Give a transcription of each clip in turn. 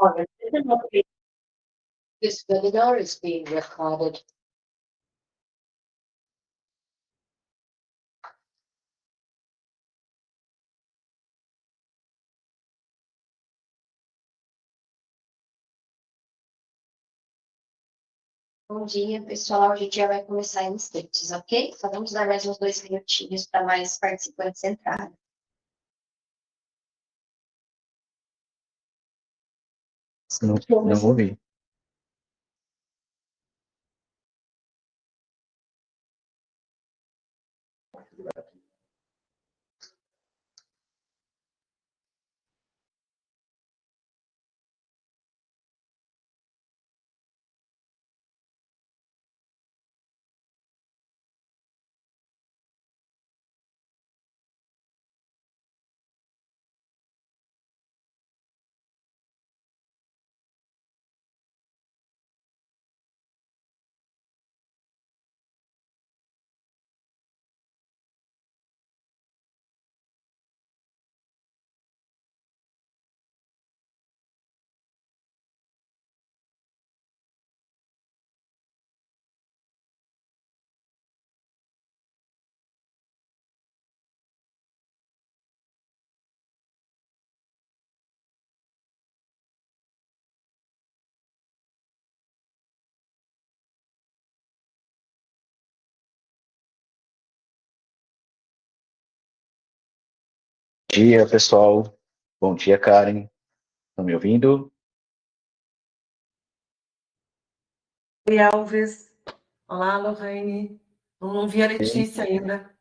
Olha, this webinar is being recorded. Bom dia, pessoal. A gente já vai começar em instantes, ok? Só vamos dar mais uns 2 minutinhos para mais participantes entrarem. Não ouvi. Bom dia, pessoal. Bom dia, Karen. Estão me ouvindo? Oi, Alves. Olá, Lorraine. Não vi a Letícia ainda.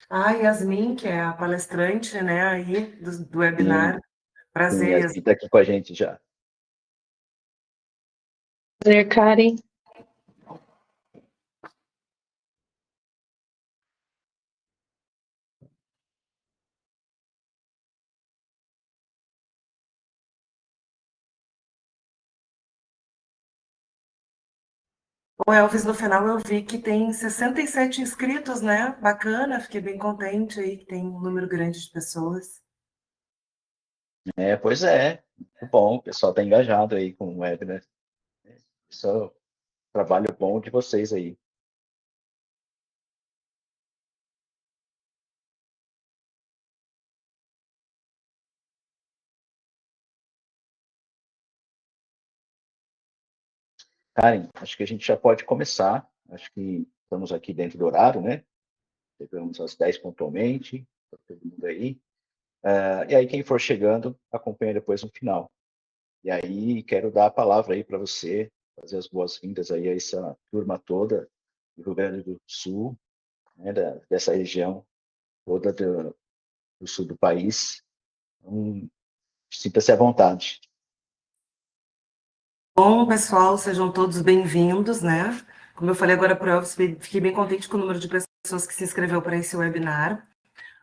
Yasmin, que é a palestrante, né, aí do webinar. Prazer, Yasmin Yasmin. está aqui com a gente já. Prazer, Karen. Bom, Elvis, no final eu vi que tem 67 inscritos, né? Bacana, fiquei bem contente aí que tem um número grande de pessoas. Pois é. Muito bom. O pessoal está engajado aí com o webinar. Isso é um trabalho bom de vocês aí. Karen, acho que a gente já pode começar. Acho que estamos aqui dentro do horário, né? Chegamos às 10 pontualmente. Está todo mundo aí. E aí, quem for chegando, acompanha depois no final. E aí, quero dar a palavra aí para você, fazer as boas-vindas aí a essa turma toda do Rio Grande do Sul, né, dessa região toda do sul do país. Então, sinta-se à vontade. Bom, pessoal, sejam todos bem-vindos, né? Como eu falei agora para o Elvis, fiquei bem contente com o número de pessoas que se inscreveu para esse webinar.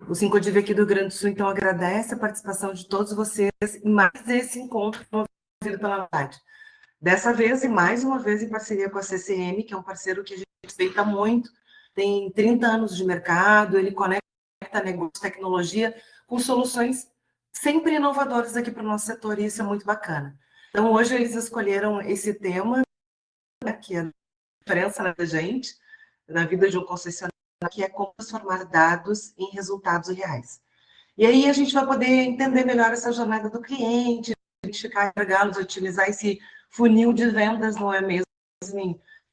O 5DIV aqui do Rio Grande do Sul, então, agradece a participação de todos vocês em mais esse encontro promovido pela VAD. Dessa vez, e mais uma vez, em parceria com a CCM, que é um parceiro que a gente respeita muito, tem 30 anos de mercado, ele conecta negócio, tecnologia, com soluções sempre inovadoras aqui para o nosso setor, e isso é muito bacana. Então, hoje eles escolheram esse tema, né, que é a diferença da gente, na vida de um concessionário, que é como transformar dados em resultados reais. E aí a gente vai poder entender melhor essa jornada do cliente, identificar gargalos, utilizar esse funil de vendas, não é mesmo?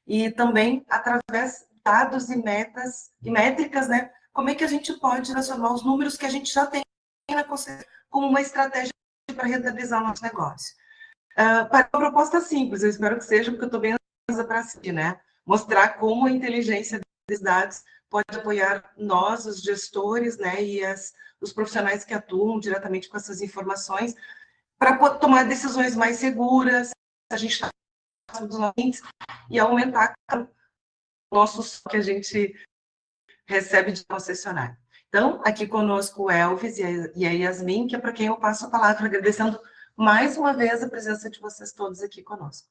E também, através de dados e metas e métricas, né? Como é que a gente pode transformar os números que a gente já tem na concessão como uma estratégia para rentabilizar o nosso negócio. Para uma proposta simples, eu espero que seja, porque eu estou bem ansiosa para assistir, né? Mostrar como a inteligência desses dados pode apoiar nós, os gestores, né, e os profissionais que atuam diretamente com essas informações, para tomar decisões mais seguras, a gente está dos clientes e aumentar o nosso que a gente recebe de concessionário. Então, aqui conosco o Elvis e a Yasmin, que é para quem eu passo a palavra, agradecendo mais uma vez a presença de vocês todos aqui conosco.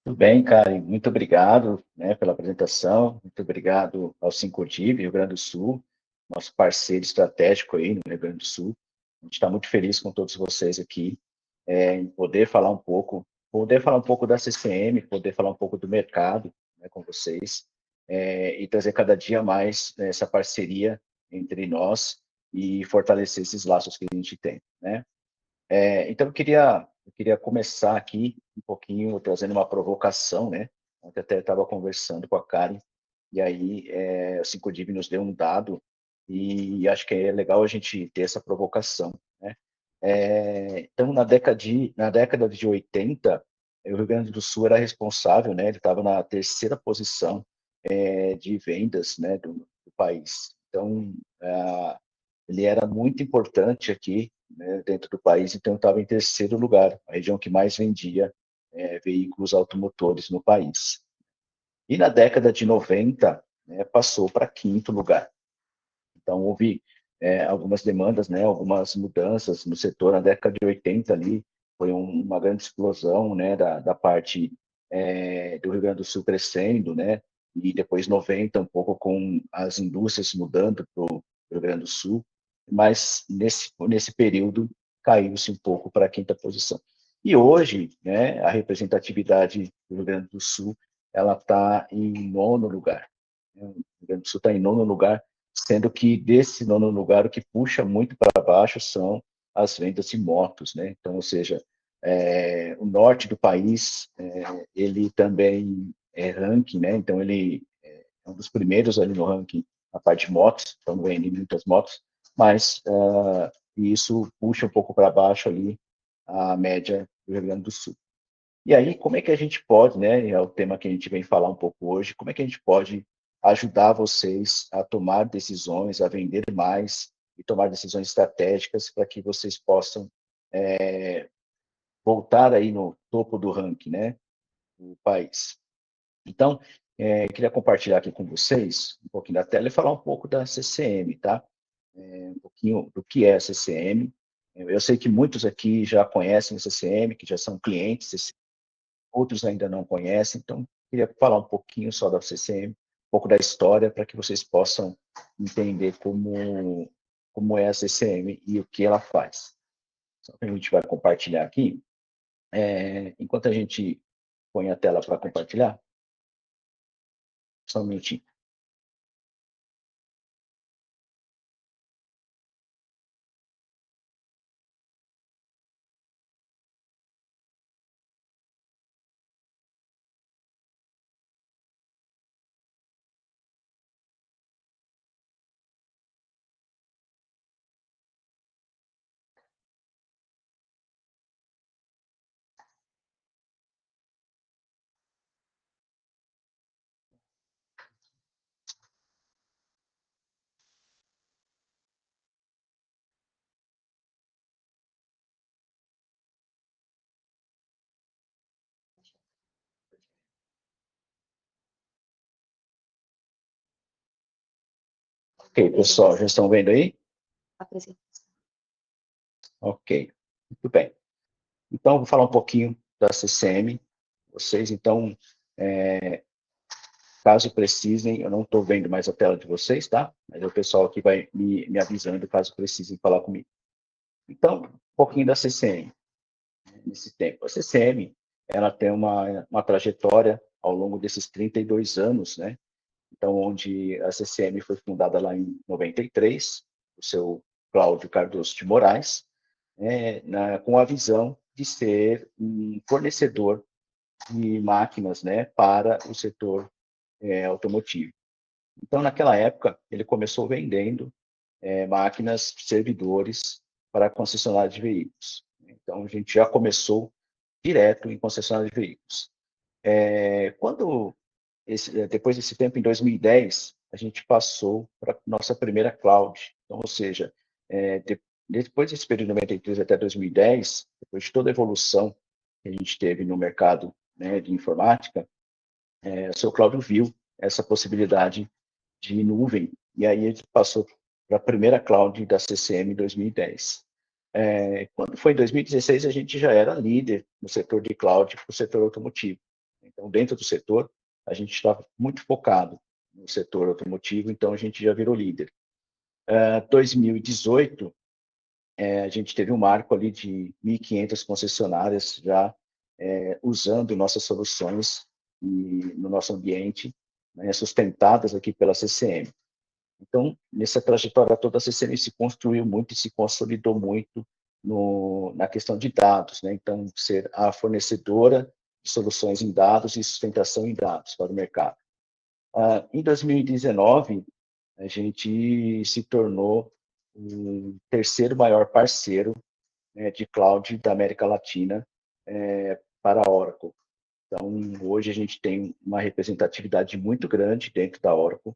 Tudo bem, Karen, muito obrigado, né, pela apresentação, muito obrigado ao 5DIV, Rio Grande do Sul, nosso parceiro estratégico aí no Rio Grande do Sul. A gente está muito feliz com todos vocês aqui, em poder falar um pouco da CCM, poder falar um pouco do mercado, né, com vocês, e trazer cada dia mais, né, essa parceria entre nós e fortalecer esses laços que a gente tem, né? Então, eu queria começar aqui um pouquinho trazendo uma provocação, né? Ontem até estava conversando com a Karen, e aí o 5DIV nos deu um dado, e acho que é legal a gente ter essa provocação, né? Então, na década de 80, o Rio Grande do Sul era responsável, né? Ele estava na terceira posição de vendas, né, do país. Então, ele era muito importante aqui, né, dentro do país, então estava em terceiro lugar, a região que mais vendia veículos automotores no país. E na década de 90, né, passou para quinto lugar. Então, houve algumas demandas, né, algumas mudanças no setor. Na década de 80 ali, foi uma grande explosão, né, da parte do Rio Grande do Sul crescendo, né, e depois 90 um pouco com as indústrias mudando para o Rio Grande do Sul, mas nesse período caiu-se um pouco para a quinta posição. E hoje, né, a representatividade do Rio Grande do Sul, ela está em nono lugar. O Rio Grande do Sul está em nono lugar, sendo que desse nono lugar o que puxa muito para baixo são as vendas de motos, né? Então, ou seja, o norte do país, ele também é ranking, né? Então, ele é um dos primeiros ali no ranking na parte de motos, então vende muitas motos, mas isso puxa um pouco para baixo ali a média do Rio Grande do Sul. E aí, como é que a gente pode, né, é o tema que a gente vem falar um pouco hoje, como é que a gente pode ajudar vocês a tomar decisões, a vender mais e tomar decisões estratégicas para que vocês possam voltar aí no topo do ranking, né, do país. Então, queria compartilhar aqui com vocês um pouquinho da tela e falar um pouco da CCM, tá? Um pouquinho do que é a CCM. Eu sei que muitos aqui já conhecem a CCM, que já são clientes, outros ainda não conhecem, então queria falar um pouquinho só da CCM, um pouco da história, para que vocês possam entender como é a CCM e o que ela faz. Então, a gente vai compartilhar aqui. Enquanto a gente põe a tela para compartilhar, só um minutinho. Ok, pessoal, já estão vendo aí? Apresentação. Ok, muito bem. Então, vou falar um pouquinho da CCM. Vocês, então, caso precisem, eu não estou vendo mais a tela de vocês, tá? Mas o pessoal aqui vai me avisando caso precisem falar comigo. Então, um pouquinho da CCM nesse tempo. A CCM, ela tem uma trajetória ao longo desses 32 anos, né? Então, onde a CCM foi fundada lá em 93, o seu Cláudio Cardoso de Moraes, com a visão de ser um fornecedor de máquinas, né, para o setor automotivo. Então, naquela época, ele começou vendendo máquinas, servidores para concessionários de veículos. Então, a gente já começou direto em concessionária de veículos. Depois desse tempo, em 2010, a gente passou para a nossa primeira cloud. Então, ou seja, depois desse período de 93 até 2010, depois de toda a evolução que a gente teve no mercado, né, de informática, o seu Cláudio viu essa possibilidade de nuvem, e aí ele passou para a primeira cloud da CCM em 2010. Quando foi em 2016, a gente já era líder no setor de cloud para o setor automotivo. Então, dentro do setor, a gente estava muito focado no setor automotivo, então a gente já virou líder. 2018, a gente teve um marco ali de 1.500 concessionárias já usando nossas soluções no nosso ambiente, né, sustentadas aqui pela CCM. Então, nessa trajetória toda, a CCM se construiu muito e se consolidou muito na questão de dados, né? Então, ser a fornecedora de soluções em dados e sustentação em dados para o mercado. Em 2019, a gente se tornou o terceiro maior parceiro, né, de cloud da América Latina para a Oracle. Então, hoje a gente tem uma representatividade muito grande dentro da Oracle,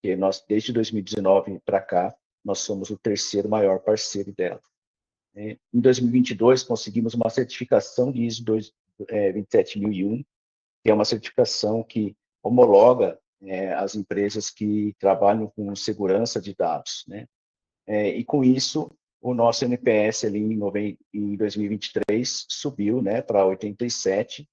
que nós, desde 2019 para cá, nós somos o terceiro maior parceiro dela. Em 2022, conseguimos uma certificação de ISO 27001, que é uma certificação que homologa as empresas que trabalham com segurança de dados, né? E com isso, o nosso NPS ali em 2023 subiu, né, para 87,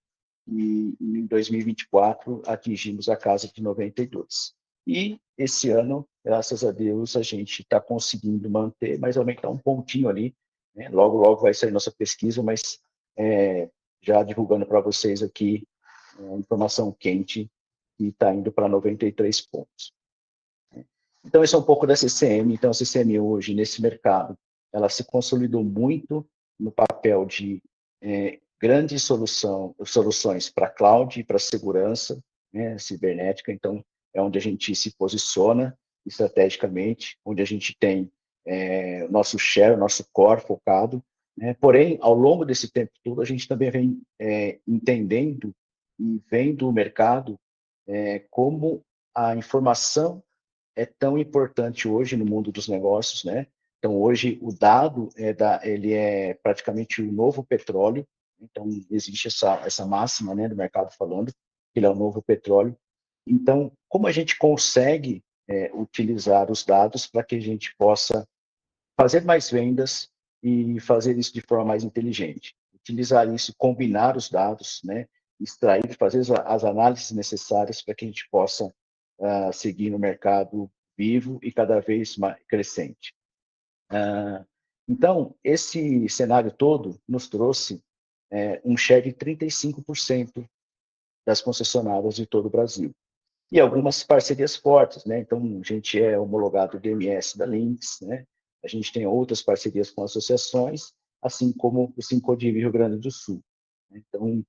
e em 2024 atingimos a casa de 92. E esse ano, graças a Deus, a gente está conseguindo manter, mas aumentar um pontinho ali, né? Logo, logo vai sair nossa pesquisa, mas já divulgando para vocês aqui informação quente, que está indo para 93 pontos. Então, esse é um pouco da CCM. Então, a CCM hoje, nesse mercado, ela se consolidou muito no papel de grandes soluções para cloud e para segurança, né, cibernética. Então, é onde a gente se posiciona estrategicamente, onde a gente tem o nosso share, o nosso core focado, né? Porém, ao longo desse tempo todo, a gente também vem entendendo e vendo o mercado como a informação é tão importante hoje no mundo dos negócios, né? Então, hoje, o dado ele é praticamente o novo petróleo. Então, existe essa máxima, né, do mercado falando que ele é o novo petróleo. Então, como a gente consegue utilizar os dados para que a gente possa fazer mais vendas e fazer isso de forma mais inteligente? Utilizar isso, combinar os dados, né, extrair, fazer as análises necessárias para que a gente possa seguir no mercado vivo e cada vez mais crescente. Então, esse cenário todo nos trouxe um share de 35% das concessionárias de todo o Brasil. E algumas parcerias fortes, né? Então, a gente é homologado DMS da Lynx, né? A gente tem outras parcerias com associações, assim como o Sincodiv Rio Grande do Sul. Então,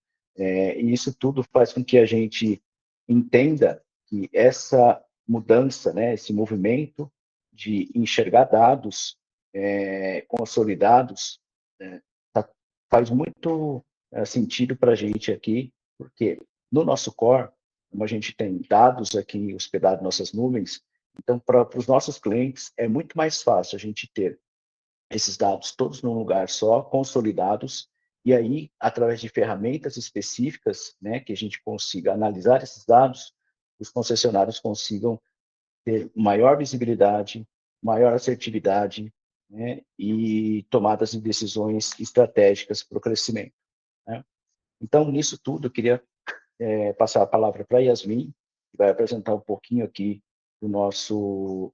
isso tudo faz com que a gente entenda que essa mudança, né, esse movimento de enxergar dados consolidados, faz muito sentido para a gente aqui, porque no nosso core, como a gente tem dados aqui hospedados em nossas nuvens, então para os nossos clientes é muito mais fácil a gente ter esses dados todos num lugar só, consolidados, e aí, através de ferramentas específicas, né, que a gente consiga analisar esses dados, os concessionários consigam ter maior visibilidade, maior assertividade, né, e tomadas de decisões estratégicas para o crescimento, né? Então, nisso tudo, eu queria passar a palavra para a Yasmin, que vai apresentar um pouquinho aqui do nosso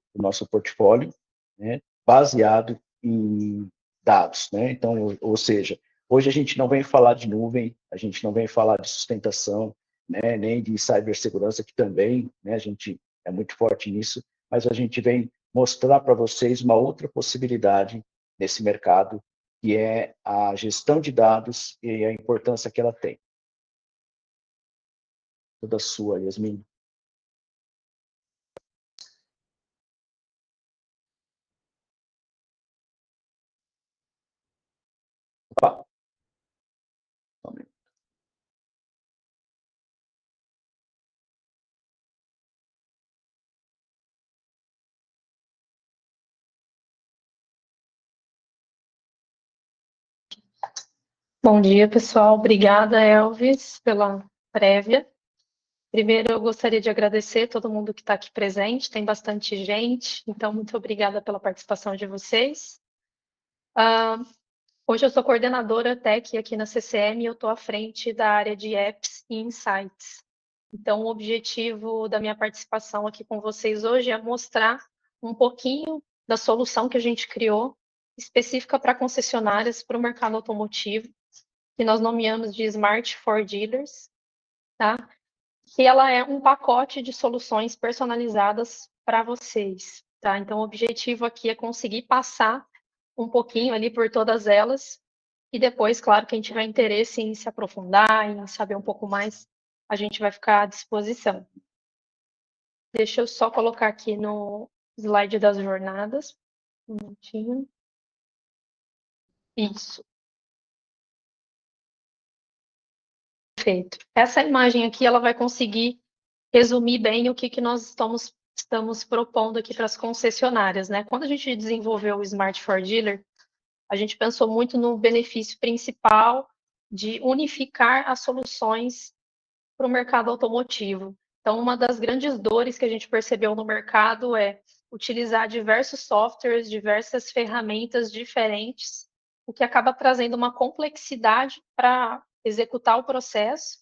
portfólio, né, baseado em dados, né? Então, ou seja, hoje a gente não vem falar de nuvem, a gente não vem falar de sustentação, né, nem de cibersegurança, que também, né, a gente é muito forte nisso, mas a gente vem mostrar para vocês uma outra possibilidade nesse mercado, que é a gestão de dados e a importância que ela tem. Toda sua, Yasmin. Opa. Bom dia, pessoal. Obrigada, Elvis, pela prévia. Primeiro, eu gostaria de agradecer todo mundo que está aqui presente. Tem bastante gente, então muito obrigada pela participação de vocês. Hoje eu sou coordenadora Tech aqui na CCM e eu estou à frente da área de Apps e Insights. Então, o objetivo da minha participação aqui com vocês hoje é mostrar um pouquinho da solução que a gente criou, específica para concessionárias, para o mercado automotivo, que nós nomeamos de Smart for Dealers, tá? Que ela é um pacote de soluções personalizadas para vocês, tá? Então, o objetivo aqui é conseguir passar um pouquinho ali por todas elas, e depois, claro, quem tiver interesse em se aprofundar, em saber um pouco mais, a gente vai ficar à disposição. Deixa eu só colocar aqui no slide das jornadas. Um minutinho. Isso. Perfeito. Essa imagem aqui, ela vai conseguir resumir bem o que nós estamos propondo aqui para as concessionárias, né? Quando a gente desenvolveu o Smart for Dealer, a gente pensou muito no benefício principal de unificar as soluções para o mercado automotivo. Então, uma das grandes dores que a gente percebeu no mercado é utilizar diversos softwares, diversas ferramentas diferentes, o que acaba trazendo uma complexidade para executar o processo,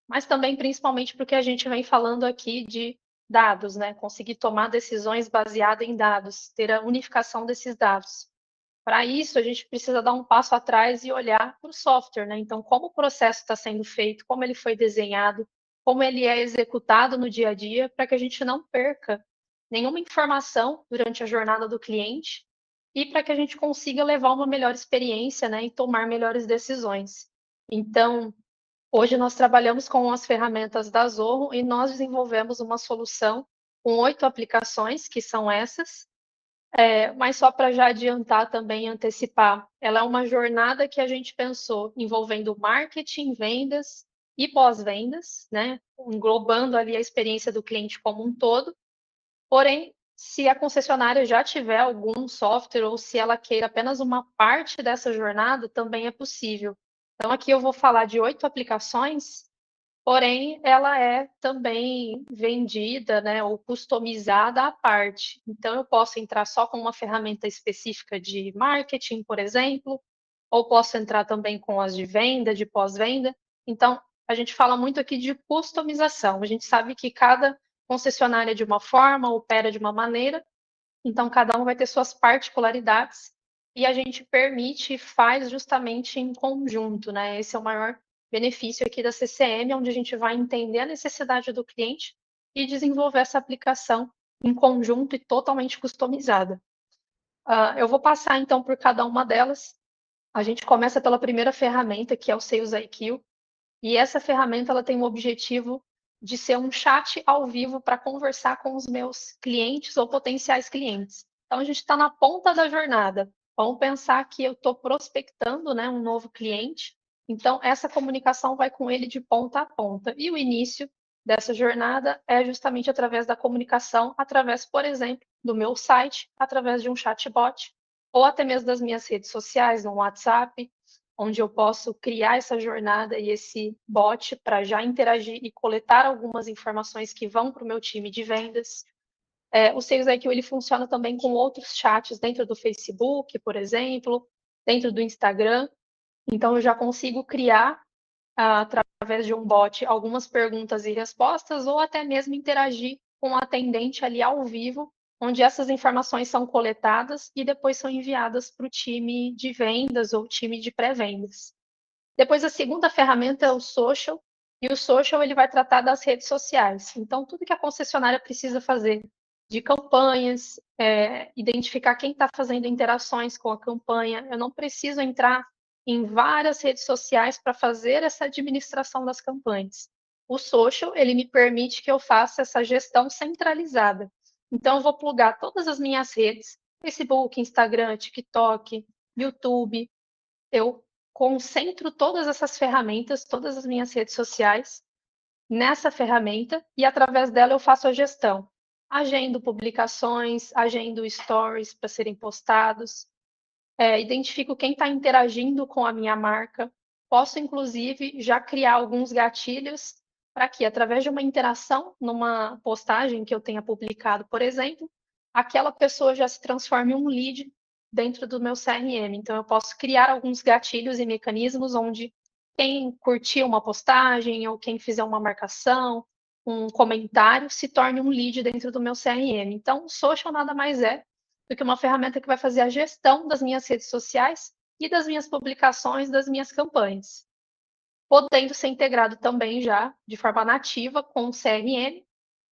mas também principalmente porque a gente vem falando aqui de dados, né? Conseguir tomar decisões baseadas em dados, ter a unificação desses dados. Para isso, a gente precisa dar um passo atrás e olhar para o software, né? Então, como o processo está sendo feito, como ele foi desenhado, como ele é executado no dia a dia, para que a gente não perca nenhuma informação durante a jornada do cliente e para que a gente consiga levar uma melhor experiência, né, e tomar melhores decisões. Então, hoje nós trabalhamos com as ferramentas da Zorro e nós desenvolvemos uma solução com 8 aplicações, que são essas, mas só para já adiantar também, antecipar, ela é uma jornada que a gente pensou envolvendo marketing, vendas e pós-vendas, né? Englobando ali a experiência do cliente como um todo. Porém, se a concessionária já tiver algum software ou se ela queira apenas uma parte dessa jornada, também é possível. Então, aqui eu vou falar de 8 aplicações. Porém, ela é também vendida, né, ou customizada à parte. Então, eu posso entrar só com uma ferramenta específica de marketing, por exemplo, ou posso entrar também com as de venda, de pós-venda. Então, a gente fala muito aqui de customização. A gente sabe que cada concessionária é de uma forma, opera de uma maneira, então cada um vai ter suas particularidades e a gente permite e faz justamente em conjunto, né? Esse é o maior benefício aqui da CCM, onde a gente vai entender a necessidade do cliente e desenvolver essa aplicação em conjunto e totalmente customizada. Eu vou passar então por cada uma delas. A gente começa pela primeira ferramenta, que é o Sales IQ, e essa ferramenta ela tem o objetivo de ser um chat ao vivo para conversar com os meus clientes ou potenciais clientes. Então, a gente está na ponta da jornada. Vamos pensar que eu estou prospectando, né, um novo cliente. Então, essa comunicação vai com ele de ponta a ponta. E o início dessa jornada é justamente através da comunicação, através, por exemplo, do meu site, através de um chatbot, ou até mesmo das minhas redes sociais, no WhatsApp, onde eu posso criar essa jornada e esse bot para já interagir e coletar algumas informações que vão para o meu time de vendas. O Sales IQ ele funciona também com outros chats dentro do Facebook, por exemplo, dentro do Instagram. Então, eu já consigo criar, através de um bot, algumas perguntas e respostas, ou até mesmo interagir com o atendente ali ao vivo, onde essas informações são coletadas e depois são enviadas para o time de vendas ou time de pré-vendas. Depois, a segunda ferramenta é o Social, e o Social ele vai tratar das redes sociais. Então, tudo que a concessionária precisa fazer de campanhas, identificar quem está fazendo interações com a campanha. Eu não preciso entrar em várias redes sociais para fazer essa administração das campanhas. O Social, ele me permite que eu faça essa gestão centralizada. Então, eu vou plugar todas as minhas redes, Facebook, Instagram, TikTok, YouTube. Eu concentro todas essas ferramentas, todas as minhas redes sociais, nessa ferramenta e através dela eu faço a gestão. Agendo publicações, agendo stories para serem postados, identifico quem está interagindo com a minha marca. Posso, inclusive, já criar alguns gatilhos para que, através de uma interação numa postagem que eu tenha publicado, por exemplo, aquela pessoa já se transforme em um lead dentro do meu CRM. Então, eu posso criar alguns gatilhos e mecanismos onde quem curtir uma postagem ou quem fizer uma marcação, um comentário, se torne um lead dentro do meu CRM. Então, o social nada mais é do que uma ferramenta que vai fazer a gestão das minhas redes sociais e das minhas publicações, das minhas campanhas, podendo ser integrado também já de forma nativa com o CRM,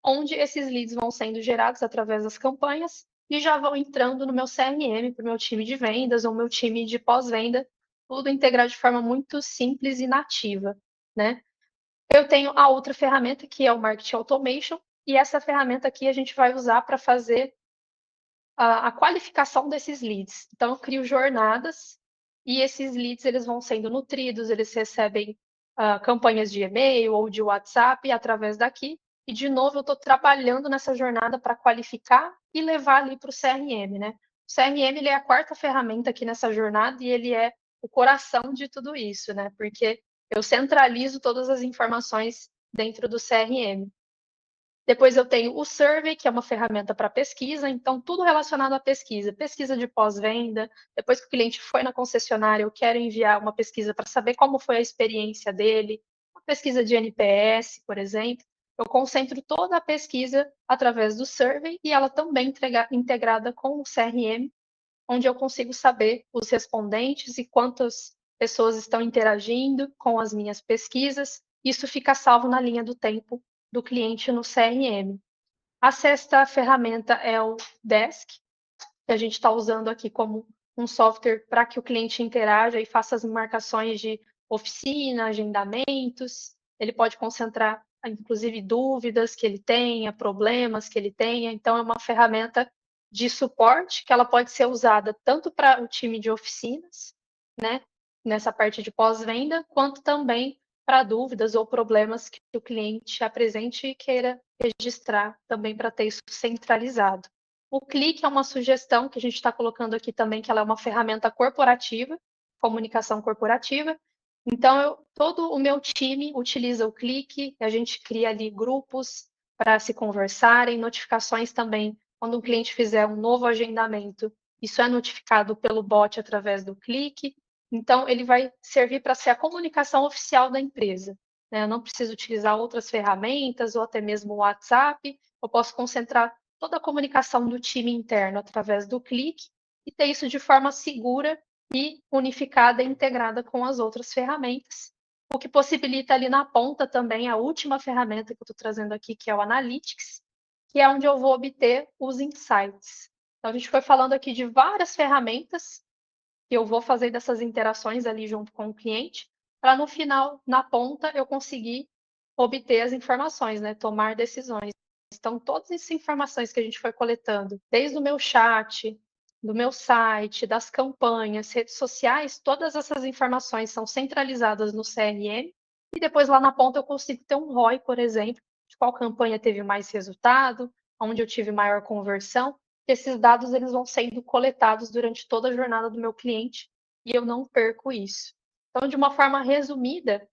onde esses leads vão sendo gerados através das campanhas e já vão entrando no meu CRM, para o meu time de vendas ou meu time de pós-venda, tudo integrado de forma muito simples e nativa, né? Eu tenho a outra ferramenta, que é o Marketing Automation, e essa ferramenta aqui a gente vai usar para fazer a qualificação desses leads. Então, eu crio jornadas e esses leads eles vão sendo nutridos, eles recebem campanhas de e-mail ou de WhatsApp através daqui. E, de novo, eu estou trabalhando nessa jornada para qualificar e levar ali para o CRM, né? O CRM ele é a quarta ferramenta aqui nessa jornada e ele é o coração de tudo isso, né? Porque eu centralizo todas as informações dentro do CRM. Depois eu tenho o Survey, que é uma ferramenta para pesquisa, então tudo relacionado à pesquisa, pesquisa de pós-venda. Depois que o cliente foi na concessionária, eu quero enviar uma pesquisa para saber como foi a experiência dele, uma pesquisa de NPS, por exemplo. Eu concentro toda a pesquisa através do Survey e ela também integrada com o CRM, onde eu consigo saber os respondentes e quantas pessoas estão interagindo com as minhas pesquisas. Isso fica salvo na linha do tempo do cliente no CRM. A sexta ferramenta é o Desk, que a gente está usando aqui como um software para que o cliente interaja e faça as marcações de oficina, agendamentos. Ele pode concentrar, inclusive, dúvidas que ele tenha, problemas que ele tenha. Então, é uma ferramenta de suporte que ela pode ser usada tanto para o time de oficinas, né, nessa parte de pós-venda, quanto também para dúvidas ou problemas que o cliente apresente e queira registrar também para ter isso centralizado. O Clique é uma sugestão que a gente está colocando aqui também, que ela é uma ferramenta corporativa, comunicação corporativa. Então, todo o meu time utiliza o Clique, a gente cria ali grupos para se conversarem, notificações também. Quando um cliente fizer um novo agendamento, isso é notificado pelo bot através do Clique. Então, ele vai servir para ser a comunicação oficial da empresa, né? Eu não preciso utilizar outras ferramentas ou até mesmo o WhatsApp. Eu posso concentrar toda a comunicação do time interno através do Clique e ter isso de forma segura e unificada e integrada com as outras ferramentas, o que possibilita ali na ponta também a última ferramenta que eu estou trazendo aqui, que é o Analytics, que é onde eu vou obter os insights. Então, a gente foi falando aqui de várias ferramentas que eu vou fazer dessas interações ali junto com o cliente, para no final, na ponta, eu conseguir obter as informações, né? Tomar decisões. Então, todas essas informações que a gente foi coletando, desde o meu chat, do meu site, das campanhas, redes sociais, todas essas informações são centralizadas no CRM e depois lá na ponta eu consigo ter um ROI, por exemplo, de qual campanha teve mais resultado, onde eu tive maior conversão. Esses dados eles vão sendo coletados durante toda a jornada do meu cliente e eu não perco isso. Então, de uma forma resumida,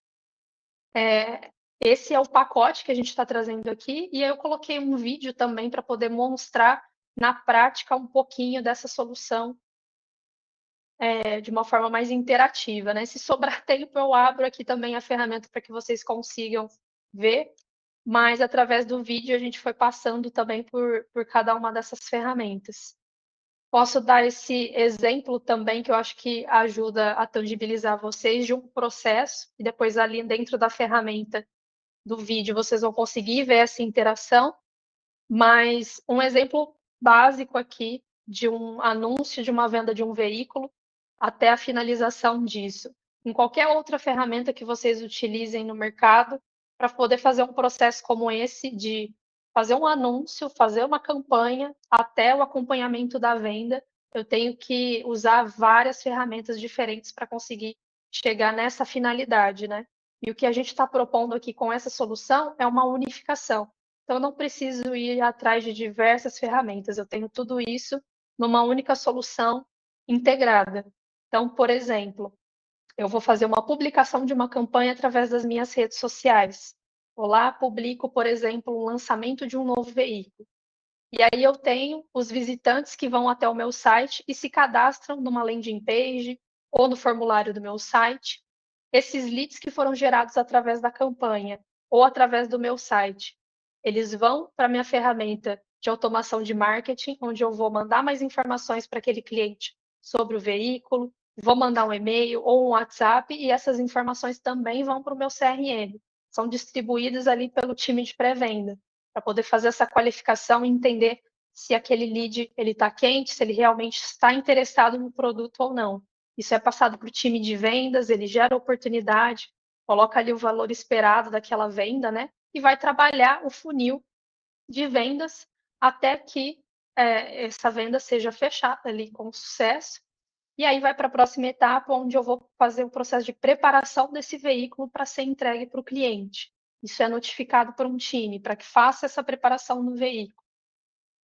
esse é o pacote que a gente está trazendo aqui, e aí eu coloquei um vídeo também para poder mostrar na prática um pouquinho dessa solução de uma forma mais interativa, né? Se sobrar tempo, eu abro aqui também a ferramenta para que vocês consigam ver, mas através do vídeo a gente foi passando também por cada uma dessas ferramentas. Posso dar esse exemplo também, que eu acho que ajuda a tangibilizar vocês, de um processo, e depois ali dentro da ferramenta do vídeo vocês vão conseguir ver essa interação, mas um exemplo básico aqui de um anúncio de uma venda de um veículo até a finalização disso. Em qualquer outra ferramenta que vocês utilizem no mercado, para poder fazer um processo como esse de fazer um anúncio, fazer uma campanha, até o acompanhamento da venda, eu tenho que usar várias ferramentas diferentes para conseguir chegar nessa finalidade, né? E o que a gente está propondo aqui com essa solução é uma unificação. Então, eu não preciso ir atrás de diversas ferramentas, eu tenho tudo isso numa única solução integrada. Então, por exemplo, eu vou fazer uma publicação de uma campanha através das minhas redes sociais. Vou lá, publico, por exemplo, o lançamento de um novo veículo. E aí eu tenho os visitantes que vão até o meu site e se cadastram numa landing page ou no formulário do meu site. Esses leads que foram gerados através da campanha ou através do meu site, eles vão para a minha ferramenta de automação de marketing, onde eu vou mandar mais informações para aquele cliente sobre o veículo, vou mandar um e-mail ou um WhatsApp e essas informações também vão para o meu CRM. São distribuídas ali pelo time de pré-venda, para poder fazer essa qualificação e entender se aquele lead está quente, se ele realmente está interessado no produto ou não. Isso é passado para o time de vendas, ele gera oportunidade, coloca ali o valor esperado daquela venda, né? E vai trabalhar o funil de vendas até que essa venda seja fechada ali com sucesso. E aí vai para a próxima etapa, onde eu vou fazer o processo de preparação desse veículo para ser entregue para o cliente. Isso é notificado por um time para que faça essa preparação no veículo.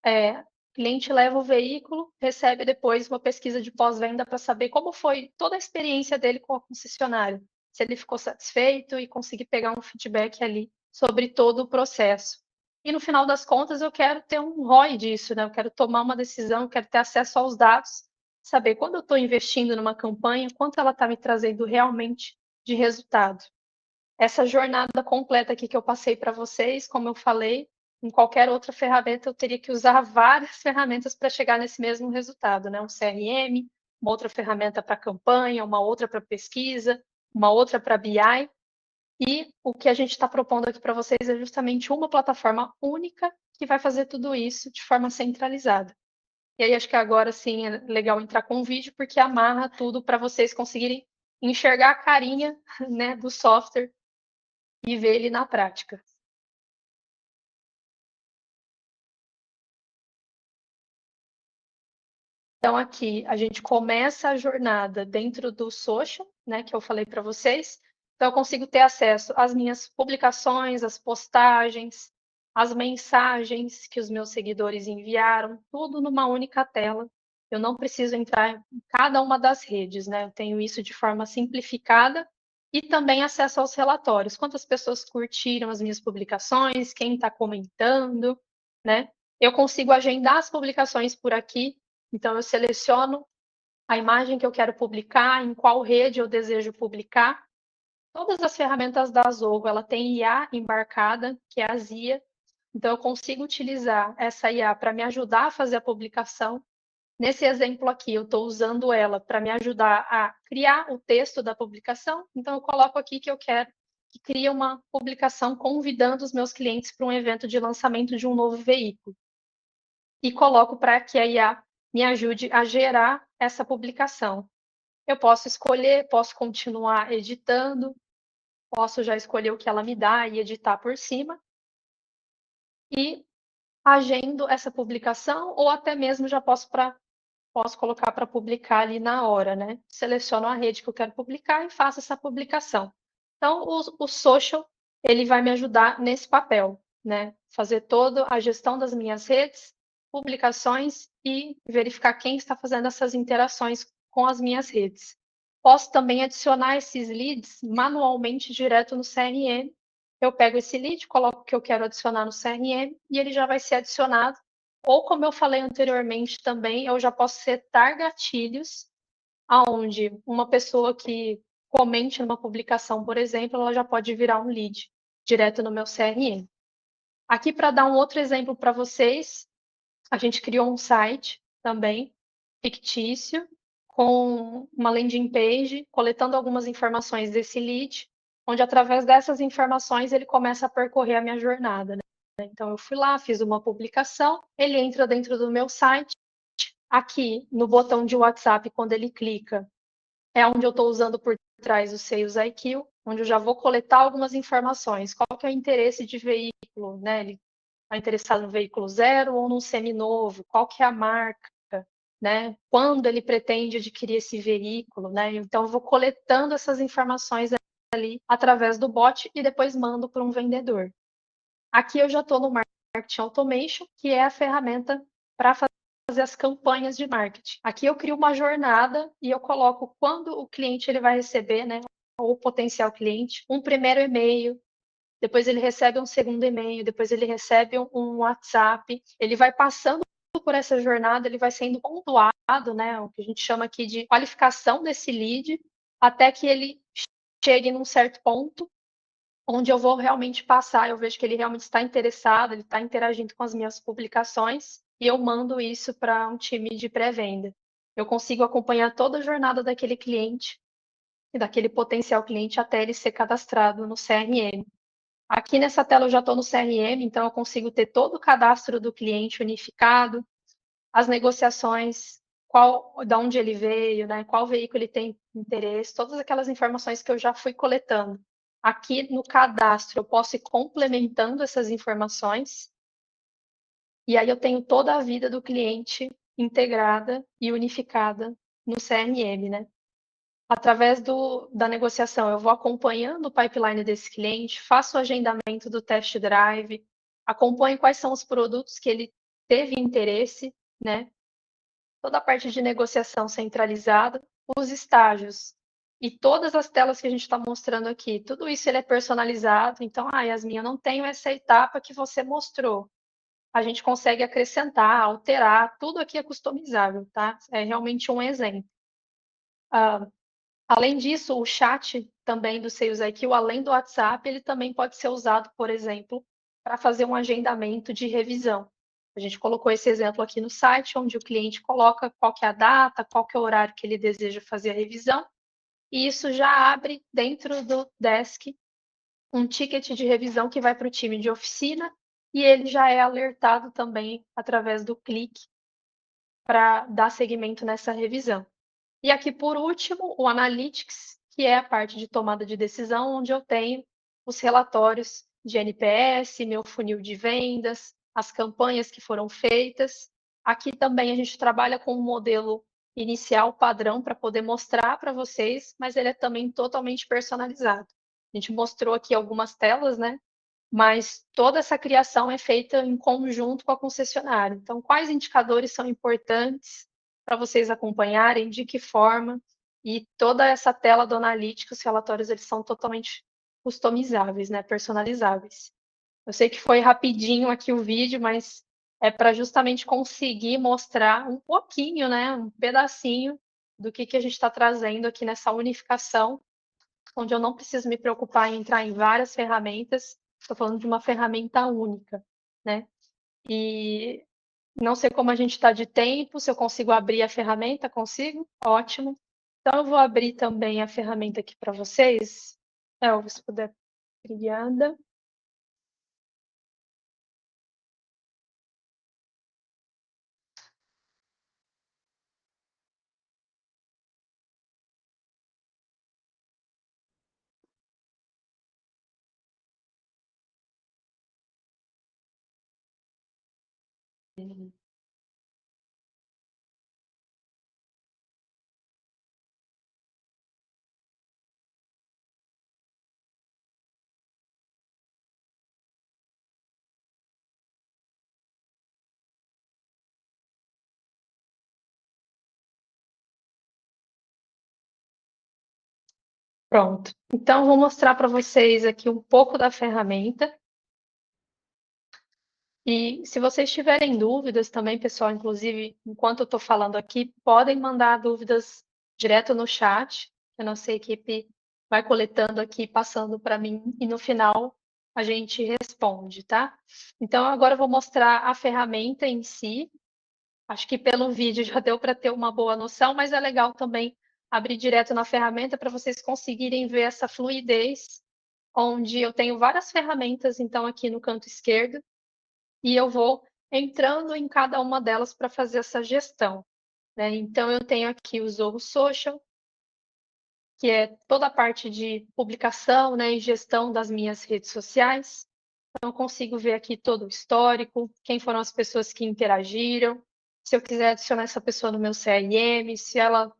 O cliente leva o veículo, recebe depois uma pesquisa de pós-venda para saber como foi toda a experiência dele com a concessionária, se ele ficou satisfeito e conseguir pegar um feedback ali sobre todo o processo. E no final das contas, eu quero ter um ROI disso, né? Eu quero tomar uma decisão, eu quero ter acesso aos dados, saber quando eu estou investindo numa campanha, quanto ela está me trazendo realmente de resultado. Essa jornada completa aqui que eu passei para vocês, como eu falei, em qualquer outra ferramenta eu teria que usar várias ferramentas para chegar nesse mesmo resultado, né? Um CRM, uma outra ferramenta para campanha, uma outra para pesquisa, uma outra para BI. E o que a gente está propondo aqui para vocês é justamente uma plataforma única que vai fazer tudo isso de forma centralizada. E aí acho que agora sim é legal entrar com um vídeo, porque amarra tudo para vocês conseguirem enxergar a carinha, né, do software e ver ele na prática. Então, aqui a gente começa a jornada dentro do social, né, que eu falei para vocês. Então, eu consigo ter acesso às minhas publicações, às postagens, às mensagens que os meus seguidores enviaram, tudo numa única tela. Eu não preciso entrar em cada uma das redes, né? Eu tenho isso de forma simplificada e também acesso aos relatórios. Quantas pessoas curtiram as minhas publicações, quem está comentando, né? Eu consigo agendar as publicações por aqui. Então, eu seleciono a imagem que eu quero publicar, em qual rede eu desejo publicar. Todas as ferramentas da Zogo, ela tem IA embarcada, que é a ZIA. Então, eu consigo utilizar essa IA para me ajudar a fazer a publicação. Nesse exemplo aqui, eu estou usando ela para me ajudar a criar o texto da publicação. Então, eu coloco aqui que eu quero que crie uma publicação convidando os meus clientes para um evento de lançamento de um novo veículo. E coloco para que a IA me ajude a gerar essa publicação. Eu posso escolher, posso continuar editando, posso já escolher o que ela me dá e editar por cima. E agendo essa publicação, ou até mesmo já posso colocar para publicar ali na hora, né? Seleciono a rede que eu quero publicar e faço essa publicação. Então, o social, ele vai me ajudar nesse papel, né? Fazer toda a gestão das minhas redes, publicações e verificar quem está fazendo essas interações com as minhas redes. Posso também adicionar esses leads manualmente direto no CRM. Eu pego esse lead, coloco o que eu quero adicionar no CRM e ele já vai ser adicionado. Ou, como eu falei anteriormente também, eu já posso setar gatilhos aonde uma pessoa que comente numa publicação, por exemplo, ela já pode virar um lead direto no meu CRM. Aqui, para dar um outro exemplo para vocês, a gente criou um site também, fictício, com uma landing page, coletando algumas informações desse lead, onde através dessas informações ele começa a percorrer a minha jornada, né? Então eu fui lá, fiz uma publicação, ele entra dentro do meu site, aqui no botão de WhatsApp, quando ele clica, é onde eu estou usando por trás o Sales IQ, onde eu já vou coletar algumas informações, qual que é o interesse de veículo, né? Ele está interessado no veículo zero ou num seminovo, qual que é a marca, né? Quando ele pretende adquirir esse veículo, né? Então, eu vou coletando essas informações ali através do bot e depois mando para um vendedor. Aqui eu já estou no Marketing Automation, que é a ferramenta para fazer as campanhas de marketing. Aqui eu crio uma jornada e eu coloco quando o cliente ele vai receber, né? Ou o potencial cliente, um primeiro e-mail, depois ele recebe um segundo e-mail, depois ele recebe um WhatsApp, ele vai passando por essa jornada, ele vai sendo pontuado, né, o que a gente chama aqui de qualificação desse lead, até que ele chegue num certo ponto, onde eu vou realmente passar, eu vejo que ele realmente está interessado, ele está interagindo com as minhas publicações, e eu mando isso para um time de pré-venda. Eu consigo acompanhar toda a jornada daquele cliente e daquele potencial cliente até ele ser cadastrado no CRM. Aqui nessa tela eu já estou no CRM, então eu consigo ter todo o cadastro do cliente unificado, as negociações, da onde ele veio, né, qual veículo ele tem interesse, todas aquelas informações que eu já fui coletando. Aqui no cadastro eu posso ir complementando essas informações, e aí eu tenho toda a vida do cliente integrada e unificada no CRM, né? Através da negociação, eu vou acompanhando o pipeline desse cliente, faço o agendamento do test drive, acompanho quais são os produtos que ele teve interesse, né? Toda a parte de negociação centralizada, os estágios e todas as telas que a gente está mostrando aqui, tudo isso ele é personalizado. Então, Yasmin, eu não tenho essa etapa que você mostrou. A gente consegue acrescentar, alterar, tudo aqui é customizável, tá? É realmente um exemplo. Além disso, o chat também do Sales IQ, além do WhatsApp, ele também pode ser usado, por exemplo, para fazer um agendamento de revisão. A gente colocou esse exemplo aqui no site, onde o cliente coloca qual que é a data, qual que é o horário que ele deseja fazer a revisão, e isso já abre dentro do desk um ticket de revisão que vai para o time de oficina, e ele já é alertado também através do clique para dar seguimento nessa revisão. E aqui, por último, o Analytics, que é a parte de tomada de decisão, onde eu tenho os relatórios de NPS, meu funil de vendas, as campanhas que foram feitas. Aqui também a gente trabalha com um modelo inicial padrão para poder mostrar para vocês, mas ele é também totalmente personalizado. A gente mostrou aqui algumas telas, né? Mas toda essa criação é feita em conjunto com a concessionária. Então, quais indicadores são importantes para vocês acompanharem, de que forma, e toda essa tela do Analytics, os relatórios, eles são totalmente customizáveis, né, personalizáveis. Eu sei que foi rapidinho aqui o vídeo, mas é para justamente conseguir mostrar um pouquinho, né, um pedacinho do que a gente está trazendo aqui nessa unificação, onde eu não preciso me preocupar em entrar em várias ferramentas, estou falando de uma ferramenta única, né? E não sei como a gente está de tempo, se eu consigo abrir a ferramenta, consigo? Ótimo. Então, eu vou abrir também a ferramenta aqui para vocês. Elvis, se puder. Obrigada. Pronto. Então, vou mostrar para vocês aqui um pouco da ferramenta. E se vocês tiverem dúvidas também, pessoal, inclusive, enquanto eu estou falando aqui, podem mandar dúvidas direto no chat, que a nossa equipe vai coletando aqui, passando para mim, e no final a gente responde, tá? Então, agora eu vou mostrar a ferramenta em si. Acho que pelo vídeo já deu para ter uma boa noção, mas é legal também abrir direto na ferramenta para vocês conseguirem ver essa fluidez, onde eu tenho várias ferramentas, então, aqui no canto esquerdo, e eu vou entrando em cada uma delas para fazer essa gestão, né? Então, eu tenho aqui o Zoho Social, que é toda a parte de publicação, né, e gestão das minhas redes sociais. Então, eu consigo ver aqui todo o histórico, quem foram as pessoas que interagiram, se eu quiser adicionar essa pessoa no meu CRM, se ela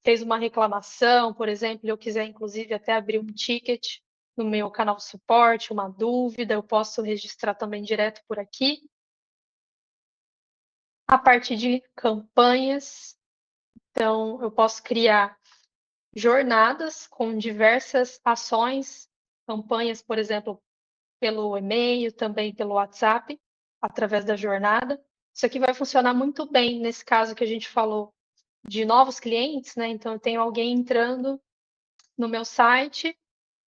fez uma reclamação, por exemplo, eu quiser, inclusive, até abrir um ticket no meu canal de suporte, uma dúvida, eu posso registrar também direto por aqui. A parte de campanhas, então, eu posso criar jornadas com diversas ações campanhas, por exemplo, pelo e-mail, também pelo WhatsApp, através da jornada. Isso aqui vai funcionar muito bem nesse caso que a gente falou de novos clientes, né? Então, eu tenho alguém entrando no meu site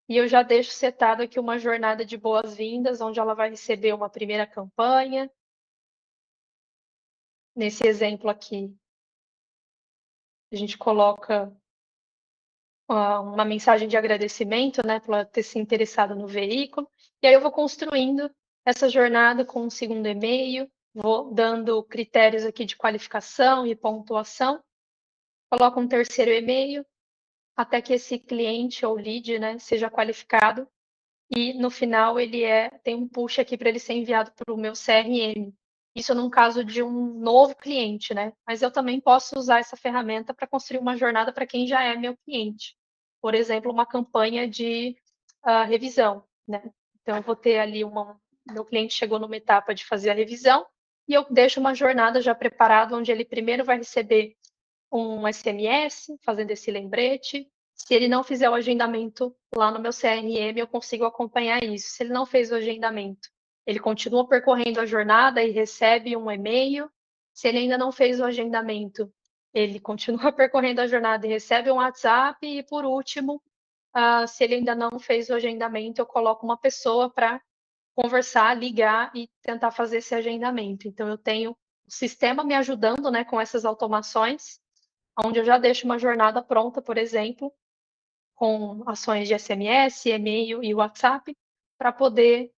e eu já deixo setado aqui uma jornada de boas-vindas, onde ela vai receber uma primeira campanha. Nesse exemplo aqui, a gente coloca uma mensagem de agradecimento, né, por ela ter se interessado no veículo. E aí eu vou construindo essa jornada com um segundo e-mail, vou dando critérios aqui de qualificação e pontuação, coloco um terceiro e-mail, até que esse cliente ou lead, né, seja qualificado. E no final ele tem um push aqui para ele ser enviado para o meu CRM. Isso num caso de um novo cliente, né? Mas eu também posso usar essa ferramenta para construir uma jornada para quem já é meu cliente. Por exemplo, uma campanha de revisão, né? Então eu vou ter ali meu cliente chegou numa etapa de fazer a revisão e eu deixo uma jornada já preparada onde ele primeiro vai receber um SMS fazendo esse lembrete. Se ele não fizer o agendamento lá no meu CRM, eu consigo acompanhar isso. Se ele não fez o agendamento, ele continua percorrendo a jornada e recebe um e-mail. Se ele ainda não fez o agendamento, ele continua percorrendo a jornada e recebe um WhatsApp. E, por último, se ele ainda não fez o agendamento, eu coloco uma pessoa para conversar, ligar e tentar fazer esse agendamento. Então, eu tenho o sistema me ajudando, né, com essas automações, onde eu já deixo uma jornada pronta, por exemplo, com ações de SMS, e-mail e WhatsApp, para poder